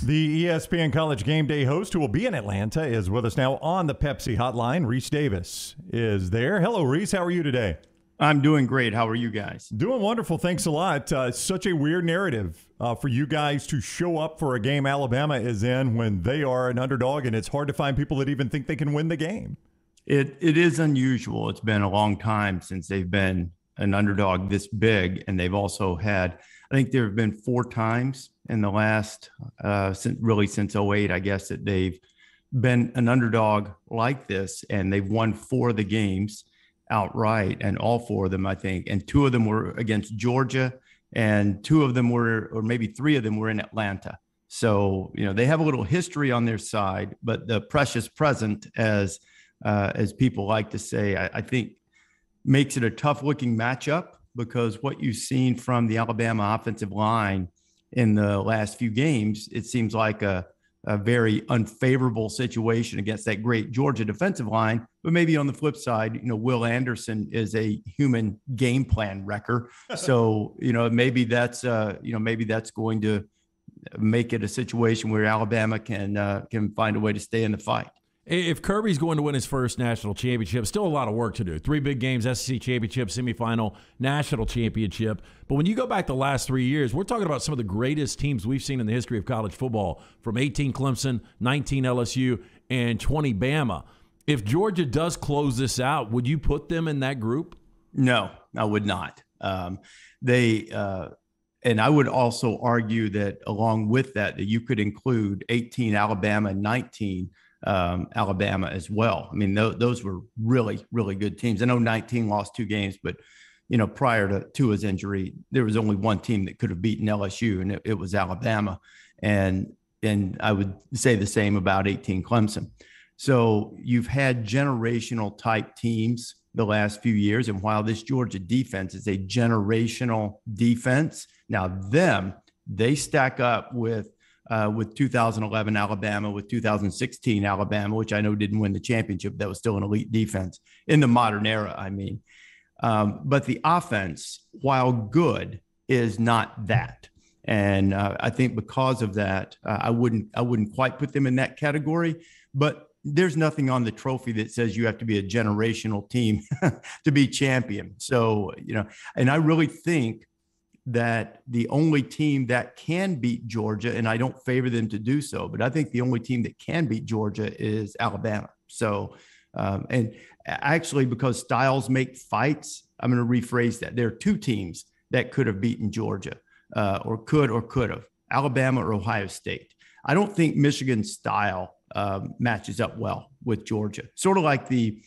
The ESPN College Game Day host who will be in Atlanta is with us now on the Pepsi hotline. Rece Davis is there. Hello, Rece. How are you today? I'm doing great. How are you guys? Doing wonderful. Thanks a lot. Such a weird narrative for you guys to show up for a game Alabama is in when they are an underdog, and it's hard to find people that even think they can win the game. It is unusual. It's been a long time since they've been an underdog this big, and they've also had, I think there have been 4 times in the last, since '08, I guess, that they've been an underdog like this, and they've won 4 of the games outright, and all 4 of them, I think, and 2 of them were against Georgia, and 2 of them were, or maybe 3 of them were in Atlanta. So, they have a little history on their side, but the precious present, as people like to say, I think makes it a tough looking matchup, because what you've seen from the Alabama offensive line in the last few games, it seems like a very unfavorable situation against that great Georgia defensive line. But maybe on the flip side, Will Anderson is a human game plan wrecker. So, maybe that's going to make it a situation where Alabama can find a way to stay in the fight. If Kirby's going to win his first national championship, still a lot of work to do. 3 big games, SEC championship, semifinal, national championship. But when you go back the last 3 years, we're talking about some of the greatest teams we've seen in the history of college football, from 18 Clemson, 19 LSU, and 20 Bama. If Georgia does close this out, would you put them in that group? No, I would not. And I would also argue that along with that you could include 18 Alabama and 19 Alabama as well. I mean, those were really, really good teams. I know 19 lost 2 games, but prior to Tua's injury, there was only one team that could have beaten LSU, and it was Alabama. And I would say the same about 18 Clemson. So you've had generational type teams the last few years, and while this Georgia defense is a generational defense, now they stack up with 2011 Alabama, with 2016 Alabama, which I know didn't win the championship. That was still an elite defense in the modern era, I mean. But the offense, while good, is not that. And I think because of that, I wouldn't quite put them in that category. But there's nothing on the trophy that says you have to be a generational team to be champion. So, and I really think that the only team that can beat Georgia, and I don't favor them to do so, but I think the only team that can beat Georgia is Alabama. So, and actually, because styles make fights, I'm going to rephrase that. There are 2 teams that could have beaten Georgia, or could have, Alabama or Ohio State. I don't think Michigan's style matches up well with Georgia. Sort of like the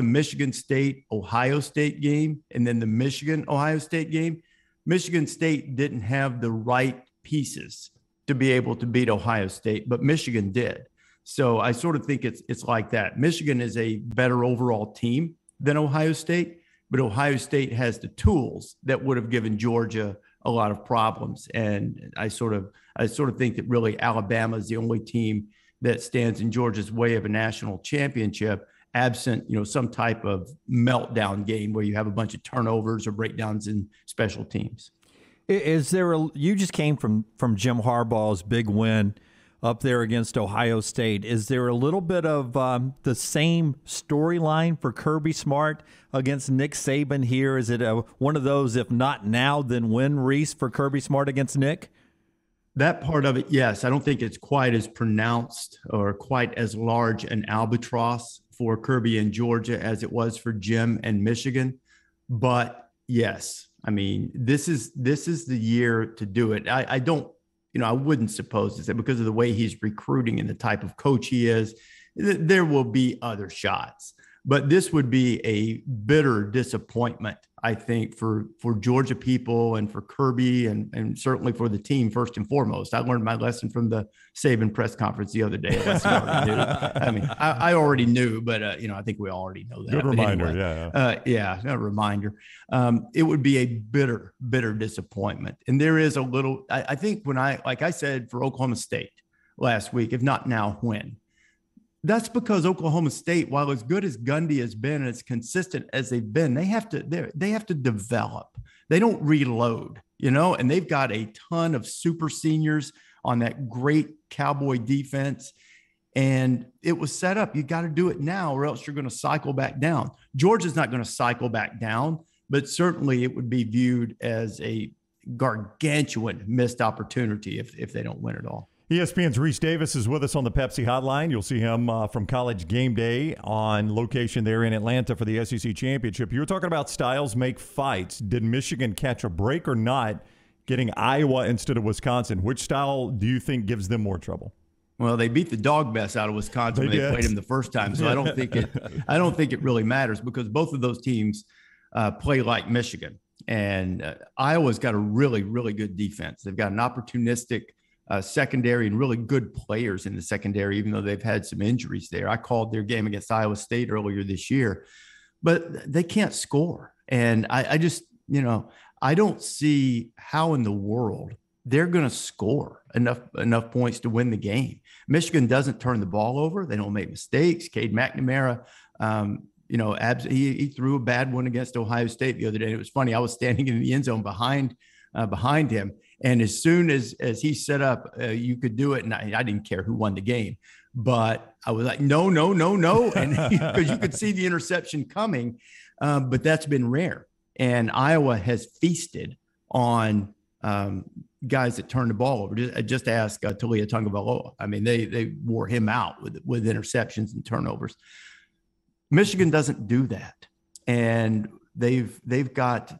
Michigan State Ohio State game, and then the Michigan Ohio State game. Michigan State didn't have the right pieces to be able to beat Ohio State, but Michigan did. So I sort of think it's like that. Michigan is a better overall team than Ohio State, but Ohio State has the tools that would have given Georgia a lot of problems. And I sort of think that really Alabama is the only team that stands in Georgia's way of a national championship, absent, some type of meltdown game where you have a bunch of turnovers or breakdowns in special teams. Is there you just came from Jim Harbaugh's big win up there against Ohio State. Is there a little bit of the same storyline for Kirby Smart against Nick Saban here? Is it one of those, if not now, then when, Rece, for Kirby Smart against Nick? That part of it, yes. I don't think it's quite as pronounced or quite as large an albatross for Kirby in Georgia as it was for Jim and Michigan. But yes, I mean, this is the year to do it. I don't, I wouldn't suppose that because of the way he's recruiting and the type of coach he is, there will be other shots. But this would be a bitter disappointment, I think, for Georgia people and for Kirby and certainly for the team first and foremost. I learned my lesson from the Saban press conference the other day. I mean, I already knew, but I think we already know that. Good reminder, anyway, a reminder. It would be a bitter, bitter disappointment. And there is a little. I think like I said for Oklahoma State last week, if not now, when. That's because Oklahoma State, while as good as Gundy has been and as consistent as they've been, they have to develop. They don't reload, and they've got a ton of super seniors on that great Cowboy defense. And it was set up. You got to do it now or else you're going to cycle back down. Georgia's not going to cycle back down, but certainly it would be viewed as a gargantuan missed opportunity if they don't win it all. ESPN's Rece Davis is with us on the Pepsi Hotline. You'll see him from College Gameday on location there in Atlanta for the SEC Championship. You were talking about styles make fights. Did Michigan catch a break or not getting Iowa instead of Wisconsin? Which style do you think gives them more trouble? Well, they beat the dog mess out of Wisconsin when they played him the first time, so I don't think it really matters because both of those teams play like Michigan, and Iowa's got a really, really good defense. They've got an opportunistic secondary and really good players in the secondary, even though they've had some injuries there. I called their game against Iowa State earlier this year, but they can't score. And I just, I don't see how in the world they're going to score enough points to win the game. Michigan doesn't turn the ball over. They don't make mistakes. Cade McNamara, he threw a bad one against Ohio State the other day. And it was funny. I was standing in the end zone behind him. And as soon as he set up, you could do it. And I didn't care who won the game, but I was like, no. And because you could see the interception coming, but that's been rare. And Iowa has feasted on guys that turn the ball over. Just ask Talia Tagovailoa. I mean, they wore him out with interceptions and turnovers. Michigan doesn't do that. And they've got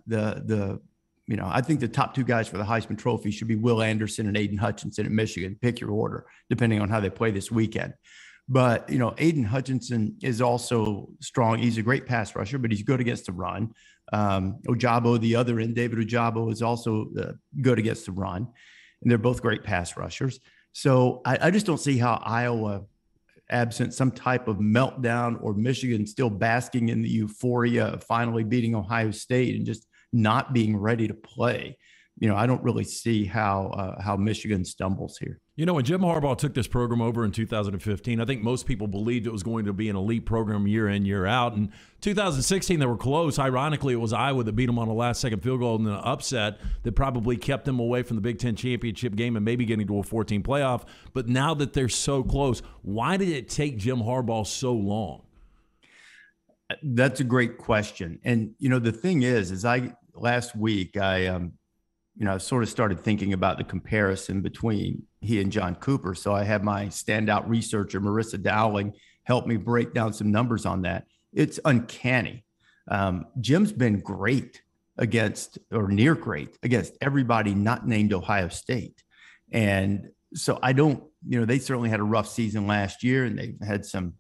I think the top two guys for the Heisman Trophy should be Will Anderson and Aiden Hutchinson at Michigan. Pick your order, depending on how they play this weekend. But, Aiden Hutchinson is also strong. He's a great pass rusher, but he's good against the run. Ojabo, the other end, David Ojabo, is also good against the run. And they're both great pass rushers. So I just don't see how Iowa, absent some type of meltdown or Michigan still basking in the euphoria of finally beating Ohio State and just not being ready to play. I don't really see how Michigan stumbles here. When Jim Harbaugh took this program over in 2015, I think most people believed it was going to be an elite program year in, year out. In 2016, they were close. Ironically, it was Iowa that beat them on a last-second field goal in an upset that probably kept them away from the Big Ten championship game and maybe getting to a 14 playoff. But now that they're so close, why did it take Jim Harbaugh so long? That's a great question. And, the thing is last week, I sort of started thinking about the comparison between he and John Cooper. So I had my standout researcher, Marissa Dowling, help me break down some numbers on that. It's uncanny. Jim's been great near great against everybody not named Ohio State. And so they certainly had a rough season last year, and they've had some,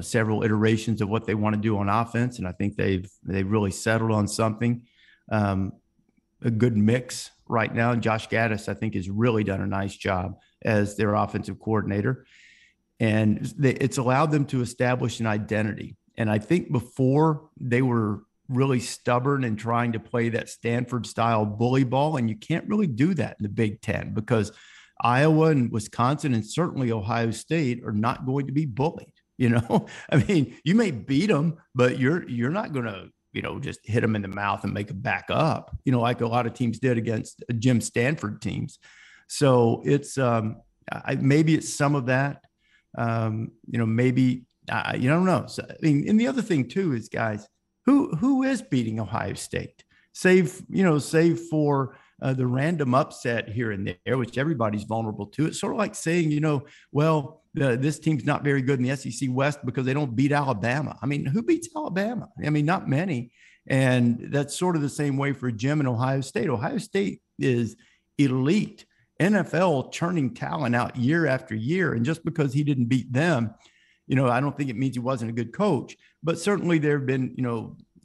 several iterations of what they want to do on offense. And I think they've really settled on something. A good mix right now. And Josh Gaddis, I think, has really done a nice job as their offensive coordinator. And it's allowed them to establish an identity. And I think before they were really stubborn and trying to play that Stanford-style bully ball, and you can't really do that in the Big Ten because Iowa and Wisconsin and certainly Ohio State are not going to be bullied. I mean, you may beat them, but you're not going to just hit them in the mouth and make them back up, like a lot of teams did against Jim Stanford teams. So it's maybe it's some of that, maybe I don't know. So, I mean, and the other thing too is, guys, who is beating Ohio State, save for the random upset here and there, which everybody's vulnerable to. It's sort of like saying, this team's not very good in the SEC West because they don't beat Alabama. I mean, who beats Alabama? I mean, not many. And that's sort of the same way for Jim and Ohio State. Ohio State is elite, NFL churning talent out year after year. And just because he didn't beat them, I don't think it means he wasn't a good coach. But certainly there have been,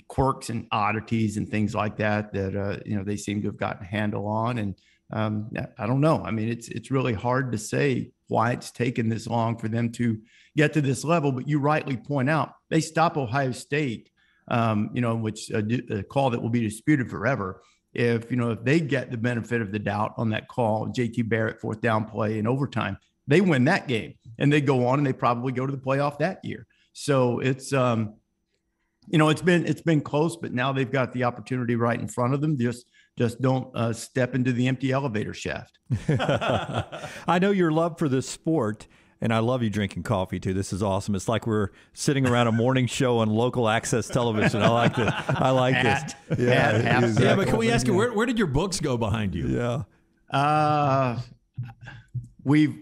quirks and oddities and things like that they seem to have gotten a handle on. And I don't know. I mean, it's really hard to say why it's taken this long for them to get to this level. But you rightly point out they stop Ohio State, which a call that will be disputed forever. If they get the benefit of the doubt on that call, JT Barrett 4th down play in overtime, they win that game and they go on and they probably go to the playoff that year. So it's it's been close, but now they've got the opportunity right in front of them. Just Just don't step into the empty elevator shaft. I know your love for this sport, and I love you drinking coffee too. This is awesome. It's like we're sitting around a morning show on local access television. I like this. I like this. Yeah, yeah. But can we ask you, where did your books go behind you? Yeah. We've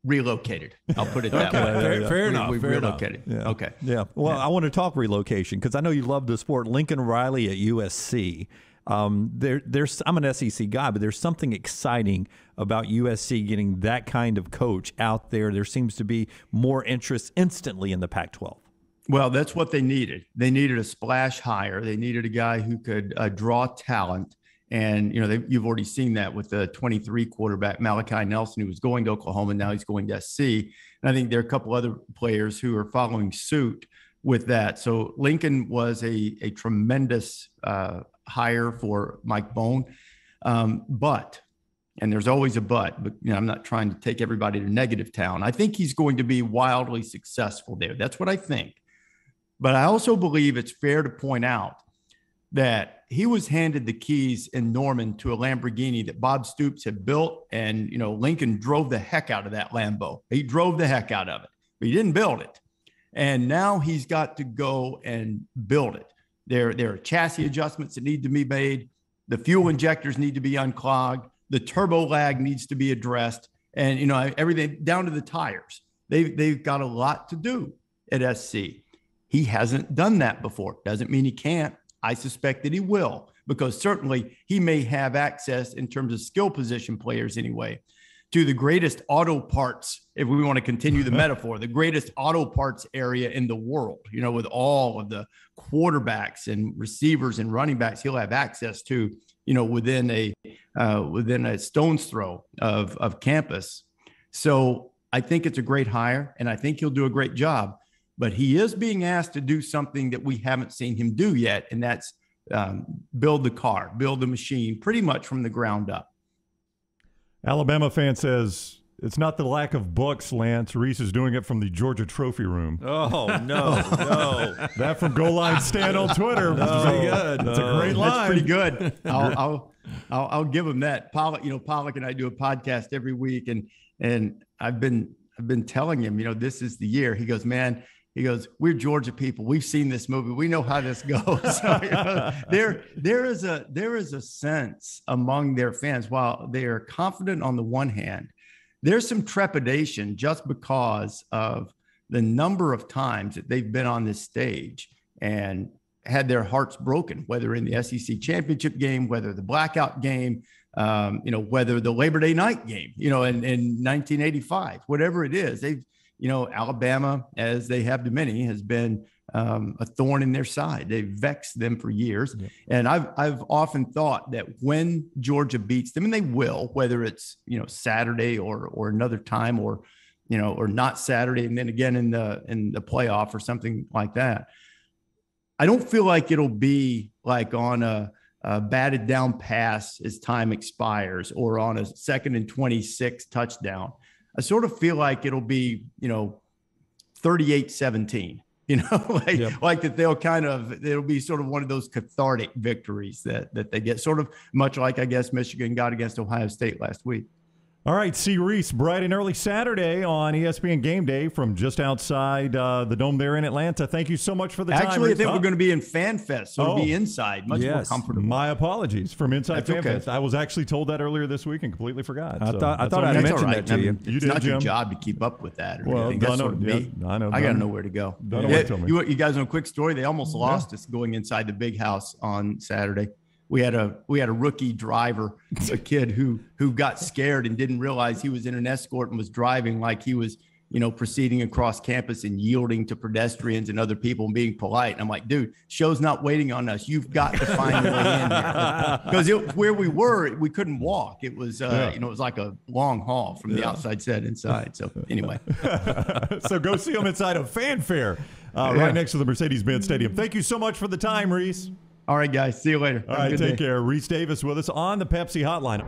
relocated. I'll put it that way. Fair enough. We've relocated. Yeah. Okay. Yeah. Well, I want to talk relocation because I know you love the sport. Lincoln Riley at USC. I'm an SEC guy, but there's something exciting about USC getting that kind of coach out there. There seems to be more interest instantly in the Pac-12. Well, that's what they needed. They needed a splash hire. They needed a guy who could draw talent. And, you've already seen that with the 23 quarterback, Malachi Nelson, who was going to Oklahoma. Now he's going to SC. And I think there are a couple other players who are following suit with that. So Lincoln was a tremendous hire for Mike Bone. But, and there's always a but I'm not trying to take everybody to negative town. I think he's going to be wildly successful there. That's what I think. But I also believe it's fair to point out that he was handed the keys in Norman to a Lamborghini that Bob Stoops had built. And, Lincoln drove the heck out of that Lambo. He drove the heck out of it, but he didn't build it. And now he's got to go and build it. There are chassis adjustments that need to be made. The fuel injectors need to be unclogged. The turbo lag needs to be addressed. And, everything down to the tires. They've got a lot to do at SC. He hasn't done that before. Doesn't mean he can't. I suspect that he will, because certainly he may have access in terms of skill position players anyway to the greatest auto parts, if we want to continue the metaphor, the greatest auto parts area in the world, with all of the quarterbacks and receivers and running backs he'll have access to, within a stone's throw of campus. So I think it's a great hire, and I think he'll do a great job. But he is being asked to do something that we haven't seen him do yet, and that's build the car, build the machine pretty much from the ground up. Alabama fan says, it's not the lack of books, Lance. Rece is doing it from the Georgia Trophy Room. Oh, no. That from Goal Line Stan on Twitter. That's pretty good. That's a great line. That's pretty good. I'll give him that. Pollock and I do a podcast every week, and I've been telling him, this is the year. He goes, man. He goes, we're Georgia people. We've seen this movie. We know how this goes. So, there is a sense among their fans, while they are confident on the one hand, there's some trepidation just because of the number of times that they've been on this stage and had their hearts broken, whether in the SEC championship game, whether the blackout game, whether the Labor Day night game, in 1985, whatever it is, they've, Alabama, as they have to many, has been a thorn in their side. They've vexed them for years. Yeah. And I've often thought that when Georgia beats them, and they will, whether it's, Saturday or another time, or not Saturday, and then again in the playoff or something like that, I don't feel like it'll be like on a batted down pass as time expires, or on a 2nd and 26 touchdown. I sort of feel like it'll be, 38-17, like that it'll be sort of one of those cathartic victories that they get, sort of much like, I guess, Michigan got against Ohio State last week. All right, see Rece bright and early Saturday on ESPN Gameday from just outside the Dome there in Atlanta. Thank you so much for the time. Actually, I think we're going to be in Fan Fest, so it'll be inside, much more comfortable. My apologies from inside Fan Fest. I was actually told that earlier this week and completely forgot. I thought I'd mentioned that to you. It's not your job to keep up with that. That's sort of me. I know. I got to know where to go. You guys know a quick story? They almost lost us going inside the big house on Saturday. We had a rookie driver, a kid who got scared and didn't realize he was in an escort and was driving like he was, proceeding across campus and yielding to pedestrians and other people and being polite. And I'm like, dude, show's not waiting on us. You've got to find a way in here. Because where we were, we couldn't walk. It was, it was like a long haul from the outside set inside. So anyway. So go see them inside of Fanfare right next to the Mercedes-Benz Stadium. Thank you so much for the time, Rece. All right, guys. See you later. All right, take care. Rece Davis with us on the Pepsi Hotline.